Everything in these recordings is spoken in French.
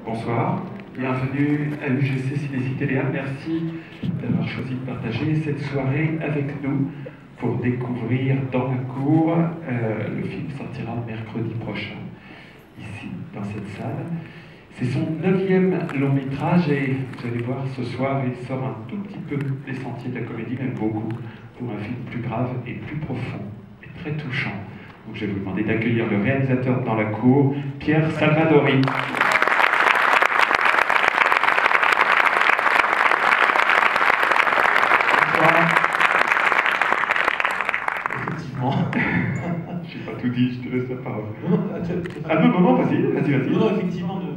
Bonsoir, bienvenue à l'UGC Cinécité Léa. Merci d'avoir choisi de partager cette soirée avec nous pour découvrir dans la cour. Le film sortira mercredi prochain, ici, dans cette salle. C'est son 9e long métrage et vous allez voir, ce soir, il sort un tout petit peu des sentiers de la comédie, même beaucoup, pour un film plus grave et plus profond et très touchant. Donc je vais vous demander d'accueillir le réalisateur dans la cour, Pierre Salvadori. Effectivement. Je n'ai pas tout dit, je te laisse la parole. À un moment, vas-y. Non, effectivement, ne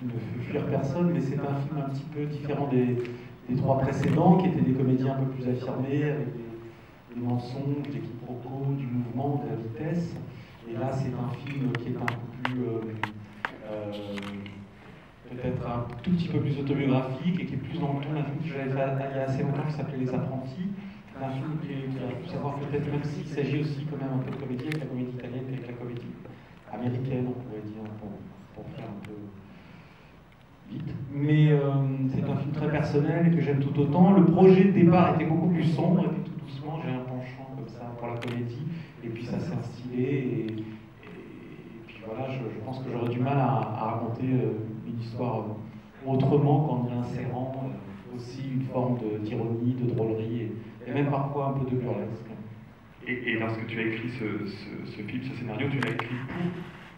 fait fuir personne, mais c'est un film un petit peu différent des trois précédents, qui étaient des comédies un peu plus affirmées, avec des mensonges, des quiproquos, du mouvement, de la vitesse. Et là, c'est un film qui est un peu plus, peut-être un tout petit peu plus autobiographique et qui est plus dans le ton d'un film que j'avais fait il y a assez longtemps, qui s'appelait Les Apprentis. C'est un film qui a pu savoir peut-être, même s'il s'agit aussi quand même un peu de comédie, avec la comédie italienne et avec la comédie américaine, on pourrait dire, pour faire un peu vite. Mais c'est un film très personnel et que j'aime tout autant. Le projet de départ était beaucoup plus sombre, et puis tout doucement, j'ai un penchant comme ça pour la comédie, et puis ça s'est instillé, et puis voilà, je pense que j'aurais du mal à raconter une histoire autrement qu'en y insérant aussi une forme d'ironie, de drôlerie, et même parfois un peu de burlesque. Et lorsque tu as écrit ce film, ce scénario, tu l'as écrit pour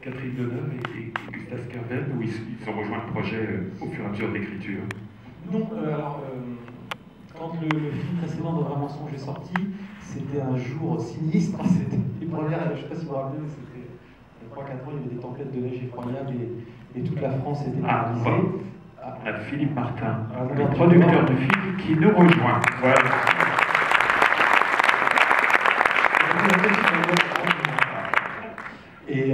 Catherine Deneuve et Gustave Scarvel, ou ils ont rejoint le projet au fur et à mesure de l'écriture? Non, alors, quand le film précédent de Vrai Mensonge est sorti, c'était un jour sinistre, c'était les premières, je ne sais pas si vous vous rappelez, c'était il y a 3-4 ans, il y avait des tempêtes de neige effroyables et toute la France était paralysée. On a Philippe Martin, le producteur du film, qui nous rejoint. Voilà. Et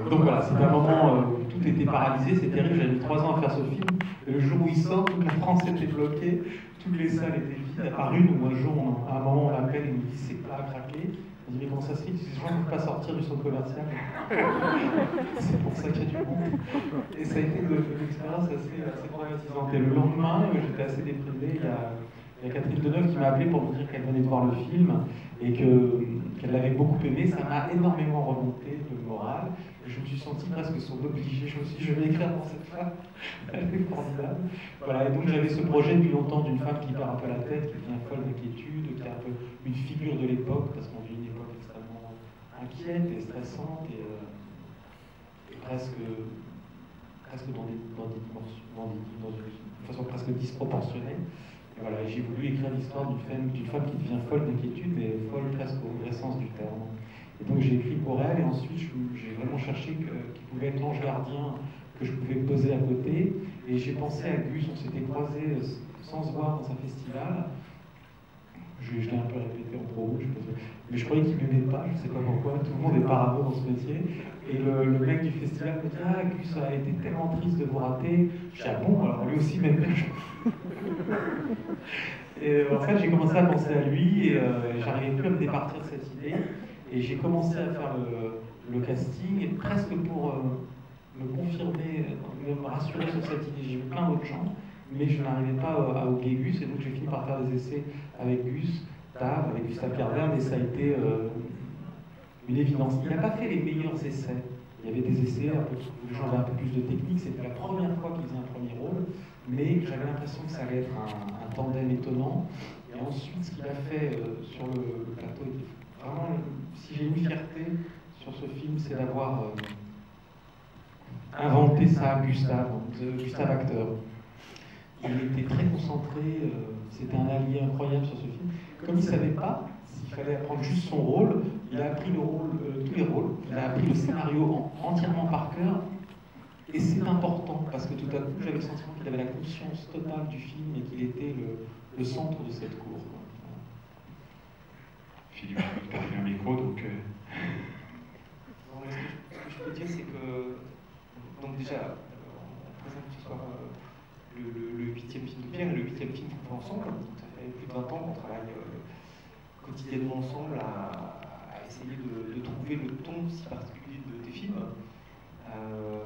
donc voilà, c'était un moment où tout était paralysé, c'est terrible, j'avais mis 3 ans à faire ce film. Et le jour où il sort, toute la France était bloquée, toutes les salles étaient vides, à part une où un jour, à un moment, on l'appelle et il nous dit c'est plat à craquer. On dit mais comment ça se fait? Ces gens ne peuvent pas sortir du centre commercial. C'est pour ça qu'il y a du monde. Et ça a été une expérience assez traumatisante. Et le lendemain, j'étais assez déprimé. Il y a Catherine Deneuve qui m'a appelé pour me dire qu'elle venait de voir le film et qu'elle l'avait beaucoup aimé. Ça m'a énormément remonté le moral. Et je me suis senti presque son obligé. Je me suis dit, je vais écrire pour cette femme. Elle est formidable. Voilà, et donc j'avais ce projet depuis longtemps d'une femme qui perd un peu la tête, qui devient folle d'inquiétude, qui est un peu une figure de l'époque, parce qu'on vit une époque extrêmement inquiète et stressante et presque dans une façon presque disproportionnée. Et voilà, j'ai voulu écrire l'histoire d'une femme qui devient folle d'inquiétude, mais folle presque au vrai sens du terme. Et donc j'ai écrit pour elle, et ensuite j'ai vraiment cherché qui pouvait être l'ange gardien que je pouvais poser à côté. Et j'ai pensé à Gus, on s'était croisés sans se voir dans un festival. Je l'ai un peu répété en promo, mais je croyais qu'il ne m'aimait pas, je ne sais pas pourquoi, tout le monde est parano dans ce métier. Et le mec du festival me dit « Ah, Gus a été tellement triste de vous rater. » Je dis « Ah bon, alors lui aussi m'aime bien. » Et en fait, j'ai commencé à penser à lui et j'arrivais plus à me départir de cette idée. Et j'ai commencé à faire le casting, et presque pour me confirmer, me rassurer sur cette idée. J'ai vu plein d'autres gens, mais je n'arrivais pas à oublier Gus, et donc j'ai fini par faire des essais avec Gus, avec Gustave Carverne, et ça a été une évidence. Il n'a pas fait les meilleurs essais. Il y avait des essais où les gens avaient un peu plus de technique, c'était la première fois qu'il faisait un premier rôle, mais j'avais l'impression que ça allait être un tandem étonnant. Et ensuite, ce qu'il a fait sur le plateau était vraiment, si j'ai une fierté sur ce film, c'est d'avoir inventé ça, Gustave acteur. Il était très concentré, c'était un allié incroyable sur ce film. Comme il ne savait pas s'il fallait apprendre juste son rôle, il a appris tous les rôles, il a appris le scénario entièrement par cœur. Et c'est important, parce que tout à coup, j'avais le sentiment qu'il avait la conscience totale du film et qu'il était le centre de cette cour. Philippe, tu as fait un micro, donc... Non, mais ce que je peux dire, c'est que... Donc déjà, on présente ce soir le 8e film de Pierre et le 8e film qu'on fait ensemble. Donc ça fait plus de 20 ans qu'on travaille quotidiennement ensemble à essayer de trouver le ton si particulier de tes films.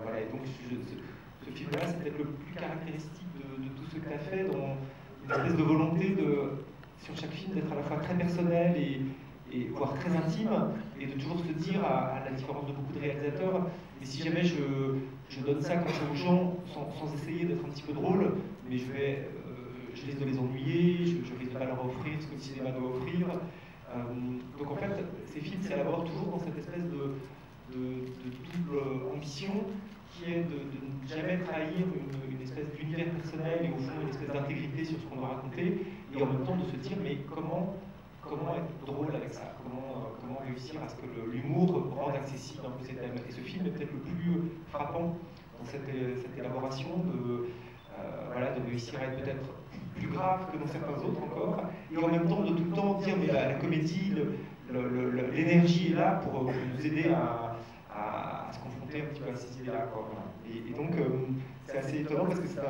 Voilà, et donc ce film-là, c'est peut-être le plus caractéristique de tout ce que tu as fait, dans une espèce de volonté sur chaque film d'être à la fois très personnel et voire très intime, et de toujours se dire, à la différence de beaucoup de réalisateurs, et si jamais je donne ça comme ça aux gens, sans essayer d'être un petit peu drôle, mais je risque de les ennuyer, je risque de pas leur offrir ce que le cinéma doit offrir. Donc en fait, ces films s'élaborent toujours dans cette espèce de double ambition, qui est de ne jamais trahir une espèce d'univers personnel et au fond une espèce d'intégrité sur ce qu'on doit raconter, et en même temps de se dire, mais comment être drôle avec ça, comment réussir à ce que l'humour rende accessible un peu ces thèmes. Et ce film est peut-être le plus frappant dans cette élaboration de réussir à être peut-être plus grave que dans certains autres encore, et en même temps de tout le temps dire, mais la comédie, l'énergie est là pour nous aider à se confronter un petit peu à ces idées-là. Voilà. Et donc, c'est assez étonnant parce que c'est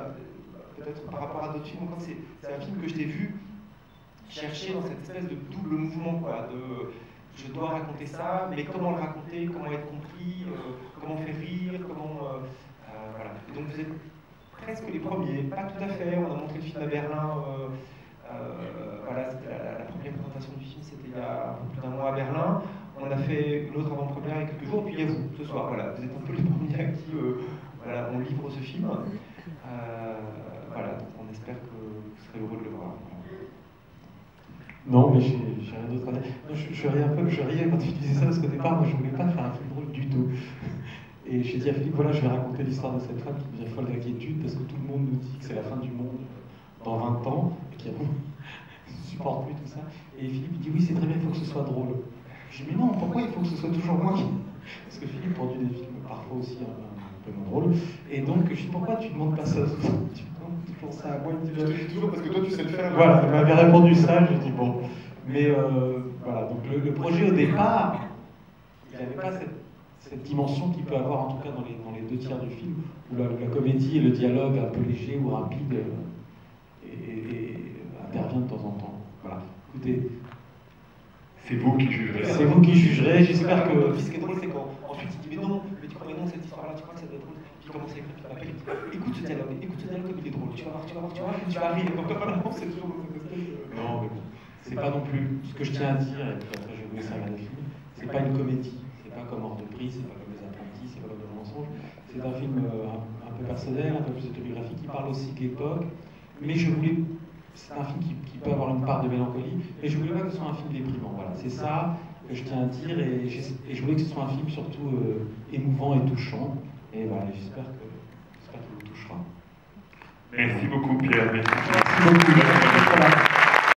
peut-être par rapport à d'autres films, encore, c'est un film que je t'ai vu chercher dans cette espèce de double mouvement, quoi, je dois raconter ça, mais comment le raconter, comment être compris, comment faire rire, voilà. Et donc vous êtes presque les premiers, pas tout à fait, on a montré le film à Berlin, voilà, c'était la première présentation du film, c'était il y a un peu plus d'un mois à Berlin. On a fait une autre avant-première il y a quelques jours, et puis il y a vous, ce soir, voilà, vous êtes un peu les premiers à qui voilà, on livre ce film. Voilà, donc on espère que vous serez heureux de le voir. Non, mais j'ai rien d'autre à dire. Non, je riais quand tu disais ça, parce qu'au départ, moi, je voulais pas faire un film drôle du tout. Et j'ai dit à Philippe, voilà, je vais raconter l'histoire de cette femme qui devient folle d'inquiétude, parce que tout le monde nous dit que c'est la fin du monde dans 20 ans, et qui ne supporte plus tout ça. Et Philippe, il dit, oui, c'est très bien, il faut que ce soit drôle. Je dis, mais non, pourquoi il faut que ce soit toujours moi qui... Parce que Philippe produit des films parfois aussi un peu moins drôles. Et donc, je dis, pourquoi tu ne demandes pas ça? Tu demandes toujours ça à moi. Je te dis toujours parce que toi, tu sais le faire. Voilà, il m'avait répondu ça, je dis, bon. Mais voilà, donc le projet au départ, il n'avait pas cette dimension qu'il peut avoir, en tout cas dans les deux tiers du film, où la comédie et le dialogue un peu léger ou rapide et intervient de temps en temps. Voilà, écoutez. C'est vous qui jugerez. C'est vous qui jugerez, j'espère que... Ce qui est drôle, c'est qu'ensuite il dit, mais non, mais tu crois, mais non, cette histoire-là, tu crois que ça doit être drôle. Puis il commence à écrire, puis il m'appelle, il dit, écoute ce dialogue comme il est drôle, tu vas voir, tu vas rire. Donc voilà, c'est toujours cette espèce de... Non, mais bon, c'est pas non plus ce que je tiens à dire, et puis après je vais vous laisser regarder le film, c'est pas une comédie, c'est pas comme Hors de prix, c'est pas comme Les Apprentis, c'est pas comme Le Mensonge, c'est un film un peu personnel, un peu plus autobiographique, qui parle aussi de l'époque, mais je voulais... C'est un film qui peut avoir une part de mélancolie, mais je voulais pas que ce soit un film déprimant. Voilà, c'est ça que je tiens à dire, et je voulais que ce soit un film surtout émouvant et touchant. Et voilà, j'espère qu'il vous touchera. Merci beaucoup, Pierre. Merci beaucoup.